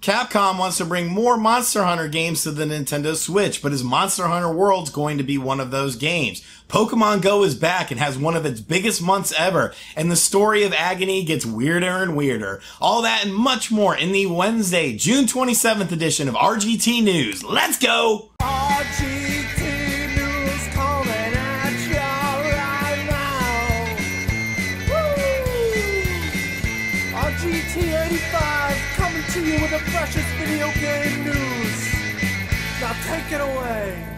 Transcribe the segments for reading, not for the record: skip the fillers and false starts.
Capcom wants to bring more Monster Hunter games to the Nintendo Switch, but is Monster Hunter Worlds going to be one of those games? Pokemon Go is back and has one of its biggest months ever, and the story of Agony gets weirder and weirder. All that and much more in the Wednesday, June 27th edition of RGT News. Let's go! RGT News coming at you right now. Woo! RGT 85 coming to you with the freshest video game news. Now take it away.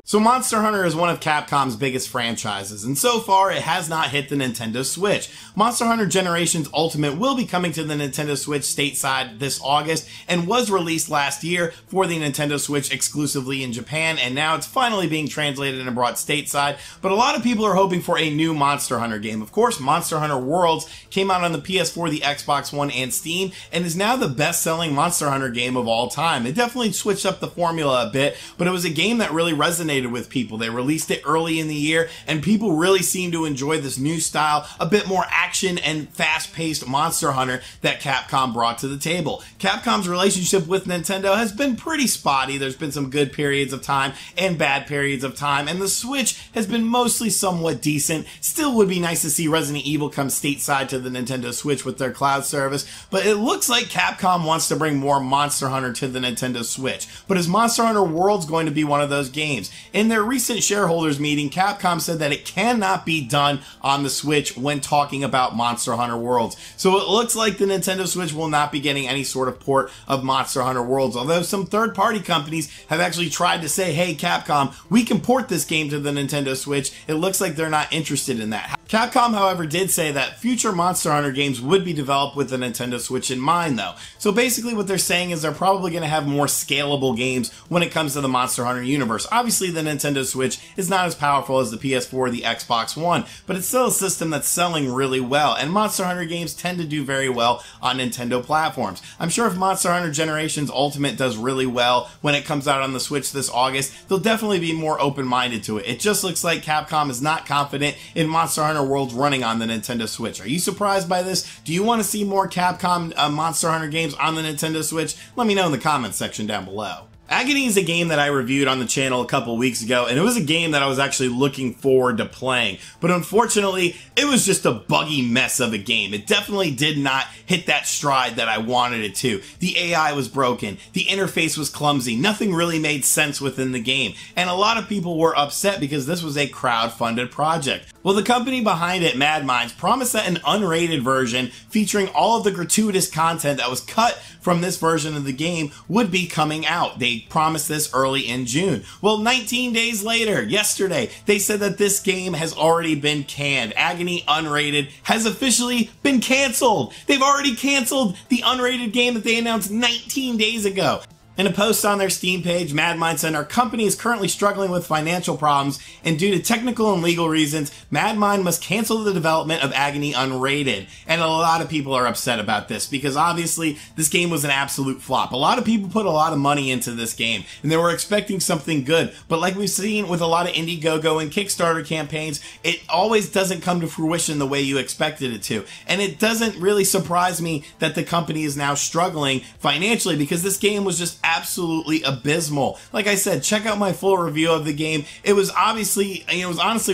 So Monster Hunter is one of Capcom's biggest franchises, and so far it has not hit the Nintendo Switch. Monster Hunter Generations Ultimate will be coming to the Nintendo Switch stateside this August, and was released last year for the Nintendo Switch exclusively in Japan, and now it's finally being translated and brought stateside. But a lot of people are hoping for a new Monster Hunter game. Of course, Monster Hunter Worlds came out on the PS4, the Xbox One, and Steam, and is now the best-selling Monster Hunter game of all time. It definitely switched up the formula a bit, but it was a game that really resonated with people. They released it early in the year, and people really seem to enjoy this new style, a bit more action and fast-paced Monster Hunter that Capcom brought to the table. Capcom's relationship with Nintendo has been pretty spotty. There's been some good periods of time and bad periods of time, and the Switch has been mostly somewhat decent. Still would be nice to see Resident Evil come stateside to the Nintendo Switch with their cloud service, but it looks like Capcom wants to bring more Monster Hunter to the Nintendo Switch. But is Monster Hunter Worlds going to be one of those games? In their recent shareholders meeting, Capcom said that it cannot be done on the Switch when talking about Monster Hunter Worlds. So it looks like the Nintendo Switch will not be getting any sort of port of Monster Hunter Worlds, although some third-party companies have actually tried to say, hey Capcom, we can port this game to the Nintendo Switch. It looks like they're not interested in that. Capcom, however, did say that future Monster Hunter games would be developed with the Nintendo Switch in mind, though. So basically what they're saying is they're probably going to have more scalable games when it comes to the Monster Hunter universe. Obviously, the Nintendo Switch is not as powerful as the PS4 or the Xbox One, but it's still a system that's selling really well, and Monster Hunter games tend to do very well on Nintendo platforms. I'm sure if Monster Hunter Generations Ultimate does really well when it comes out on the Switch this August, they'll definitely be more open-minded to it. It just looks like Capcom is not confident in Monster Hunter Worlds running on the Nintendo Switch. Are you surprised by this? Do you want to see more Capcom Monster Hunter games on the Nintendo Switch? Let me know in the comments section down below. Agony is a game that I reviewed on the channel a couple weeks ago, and it was a game that I was actually looking forward to playing. But unfortunately, it was just a buggy mess of a game. It definitely did not hit that stride that I wanted it to. The AI was broken, the interface was clumsy, nothing really made sense within the game, and a lot of people were upset because this was a crowd-funded project. Well, the company behind it, Mad Minds, promised that an unrated version featuring all of the gratuitous content that was cut from this version of the game would be coming out. They promised this early in June. Well, 19 days later, yesterday, they said that this game has already been canned. Agony Unrated has officially been canceled. They've already canceled the unrated game that they announced 19 days ago. In a post on their Steam page, Mad Minds said, our company is currently struggling with financial problems, and due to technical and legal reasons, Mad Mind must cancel the development of Agony Unrated. And a lot of people are upset about this, because obviously this game was an absolute flop. A lot of people put a lot of money into this game, and they were expecting something good, but like we've seen with a lot of Indiegogo and Kickstarter campaigns, it always doesn't come to fruition the way you expected it to. And it doesn't really surprise me that the company is now struggling financially, because this game was just absolutely abysmal. Like I said, check out my full review of the game. It was honestly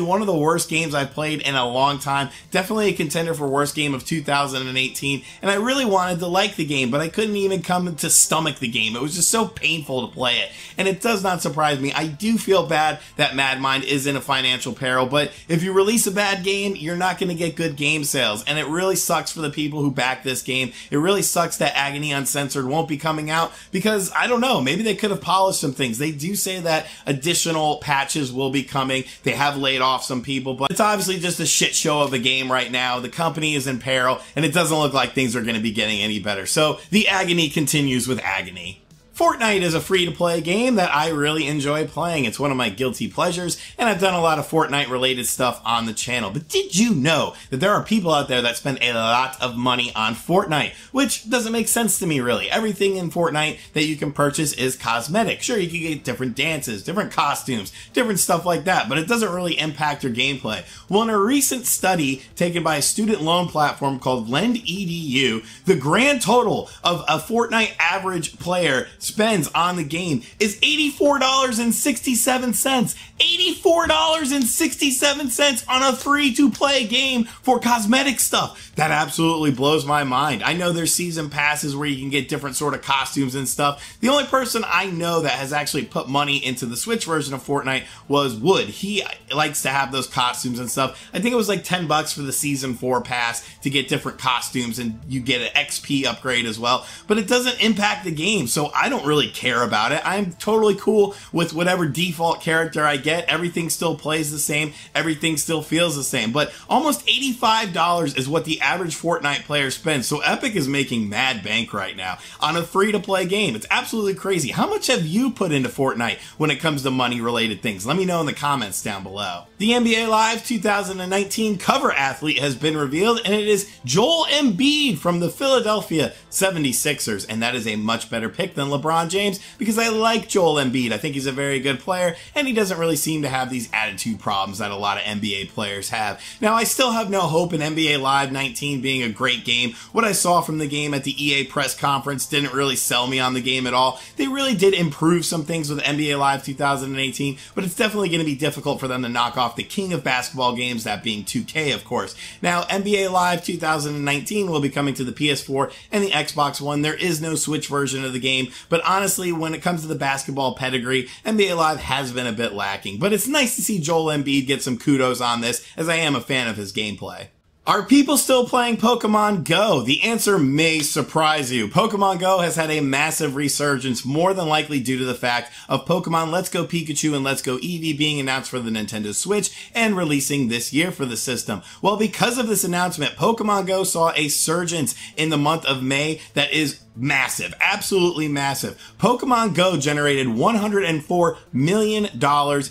one of the worst games I've played in a long time. Definitely a contender for worst game of 2018. And I really wanted to like the game, but I couldn't even come to stomach the game. It was just so painful to play it. And it does not surprise me. I do feel bad that Mad Mind is in a financial peril, but if you release a bad game, you're not going to get good game sales. And it really sucks for the people who back this game. It really sucks that Agony Uncensored won't be coming out, because I don't know, maybe they could have polished some things. They do say that additional patches will be coming. They have laid off some people, but it's obviously just a shit show of a game right now. The company is in peril, and it doesn't look like things are going to be getting any better. So the agony continues with Agony. Fortnite is a free-to-play game that I really enjoy playing. It's one of my guilty pleasures, and I've done a lot of Fortnite-related stuff on the channel. But did you know that there are people out there that spend a lot of money on Fortnite? Which doesn't make sense to me, really. Everything in Fortnite that you can purchase is cosmetic. Sure, you can get different dances, different costumes, different stuff like that, but it doesn't really impact your gameplay. Well, in a recent study taken by a student loan platform called LendEDU, the grand total of a Fortnite average player spends on the game is $84.67. $84.67 on a free-to-play game for cosmetic stuff. That absolutely blows my mind. I know there's season passes where you can get different sort of costumes and stuff. The only person I know that has actually put money into the Switch version of Fortnite was Wood. He likes to have those costumes and stuff. I think it was like $10 for the season 4 pass to get different costumes, and you get an XP upgrade as well. But it doesn't impact the game, so I don't really care about it. I'm totally cool with whatever default character I get. Everything still plays the same. Everything still feels the same. But almost $85 is what the average Fortnite player spends. So Epic is making mad bank right now on a free-to-play game. It's absolutely crazy. How much have you put into Fortnite when it comes to money-related things? Let me know in the comments down below. The NBA Live 2019 cover athlete has been revealed, and it is Joel Embiid from the Philadelphia 76ers. And that is a much better pick than LeBron James, because I like Joel Embiid. I think he's a very good player, and he doesn't really seem to have these attitude problems that a lot of NBA players have. Now, I still have no hope in NBA Live 19 being a great game. What I saw from the game at the EA press conference didn't really sell me on the game at all. They really did improve some things with NBA Live 2018, but it's definitely going to be difficult for them to knock off the king of basketball games, that being 2K, of course. Now, NBA Live 2019 will be coming to the PS4 and the Xbox One. There is no Switch version of the game, but honestly, when it comes to the basketball pedigree, NBA Live has been a bit lacking. But it's nice to see Joel Embiid get some kudos on this, as I am a fan of his gameplay. Are people still playing Pokemon Go? The answer may surprise you. Pokemon Go has had a massive resurgence, more than likely due to the fact of Pokemon Let's Go Pikachu and Let's Go Eevee being announced for the Nintendo Switch and releasing this year for the system. Well, because of this announcement, Pokemon Go saw a surgence in the month of May that is massive, absolutely massive. Pokemon Go generated $104 million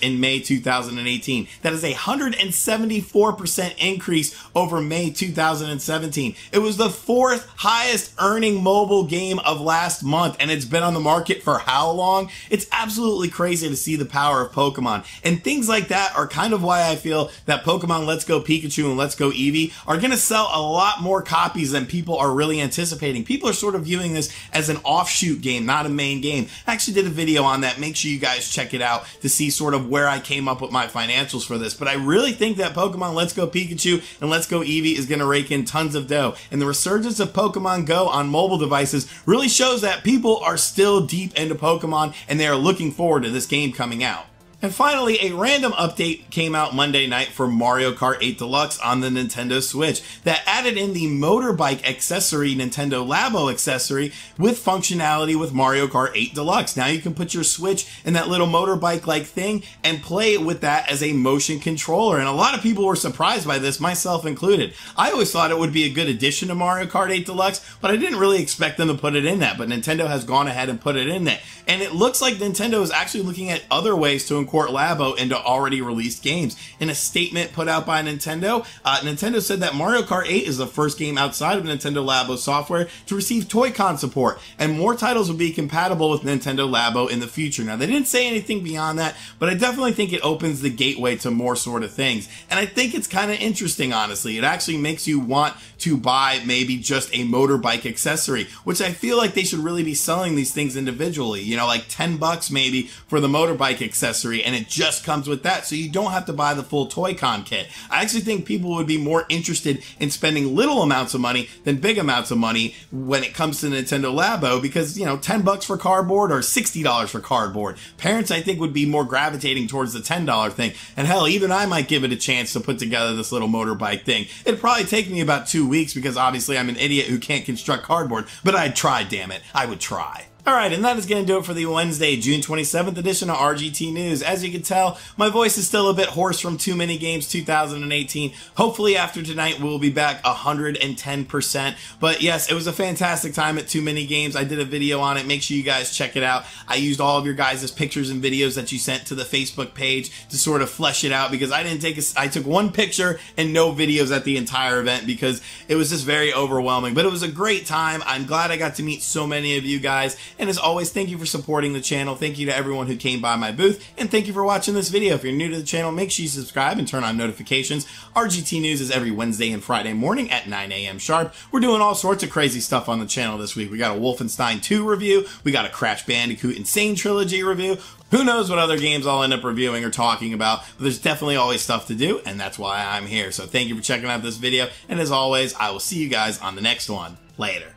in May 2018. That is a 174% increase over May 2017. It was the 4th highest earning mobile game of last month, and it's been on the market for how long? It's absolutely crazy to see the power of Pokemon. And things like that are kind of why I feel that Pokemon Let's Go Pikachu and Let's Go Eevee are going to sell a lot more copies than people are really anticipating. People are sort of viewing this as an offshoot game, not a main game. I actually did a video on that. Make sure you guys check it out to see sort of where I came up with my financials for this. But I really think that Pokemon Let's Go Pikachu and Let's Go Eevee is going to rake in tons of dough. And the resurgence of Pokemon Go on mobile devices really shows that people are still deep into Pokemon, and they are looking forward to this game coming out. And finally, a random update came out Monday night for Mario Kart 8 Deluxe on the Nintendo Switch that added in the motorbike accessory, Nintendo Labo accessory, with functionality with Mario Kart 8 Deluxe. Now you can put your Switch in that little motorbike-like thing and play with that as a motion controller. And a lot of people were surprised by this, myself included. I always thought it would be a good addition to Mario Kart 8 Deluxe, but I didn't really expect them to put it in that. But Nintendo has gone ahead and put it in there. And it looks like Nintendo is actually looking at other ways to incorporate Labo into already released games. In a statement put out by Nintendo, Nintendo said that Mario Kart 8 is the first game outside of Nintendo Labo software to receive Toy-Con support, and more titles will be compatible with Nintendo Labo in the future. Now, they didn't say anything beyond that, but I definitely think it opens the gateway to more sort of things. And I think it's kind of interesting, honestly. It actually makes you want to buy maybe just a motorbike accessory, which I feel like they should really be selling these things individually. You know, like $10 maybe for the motorbike accessory, and it just comes with that, so you don't have to buy the full Toy-Con kit. I actually think people would be more interested in spending little amounts of money than big amounts of money when it comes to Nintendo Labo, because, you know, $10 for cardboard or $60 for cardboard. Parents, I think, would be more gravitating towards the $10 thing. And hell, even I might give it a chance to put together this little motorbike thing. It'd probably take me about 2 weeks, because obviously I'm an idiot who can't construct cardboard, but I'd try, damn it. I would try. Alright, and that is going to do it for the Wednesday, June 27th edition of RGT News. As you can tell, my voice is still a bit hoarse from Too Many Games 2018. Hopefully after tonight we'll be back 110%. But yes, it was a fantastic time at Too Many Games. I did a video on it. Make sure you guys check it out. I used all of your guys' pictures and videos that you sent to the Facebook page to sort of flesh it out, because I took one picture and no videos at the entire event because it was just very overwhelming. But it was a great time. I'm glad I got to meet so many of you guys. And as always, thank you for supporting the channel. Thank you to everyone who came by my booth. And thank you for watching this video. If you're new to the channel, make sure you subscribe and turn on notifications. RGT News is every Wednesday and Friday morning at 9 a.m. sharp. We're doing all sorts of crazy stuff on the channel this week. We got a Wolfenstein 2 review. We got a Crash Bandicoot Insane Trilogy review. Who knows what other games I'll end up reviewing or talking about, but there's definitely always stuff to do, and that's why I'm here. So thank you for checking out this video, and as always, I will see you guys on the next one. Later.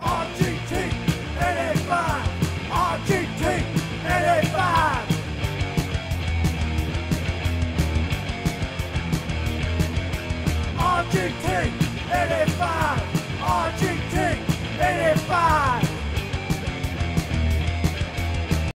RGT 885! RGT 885! RGT 885!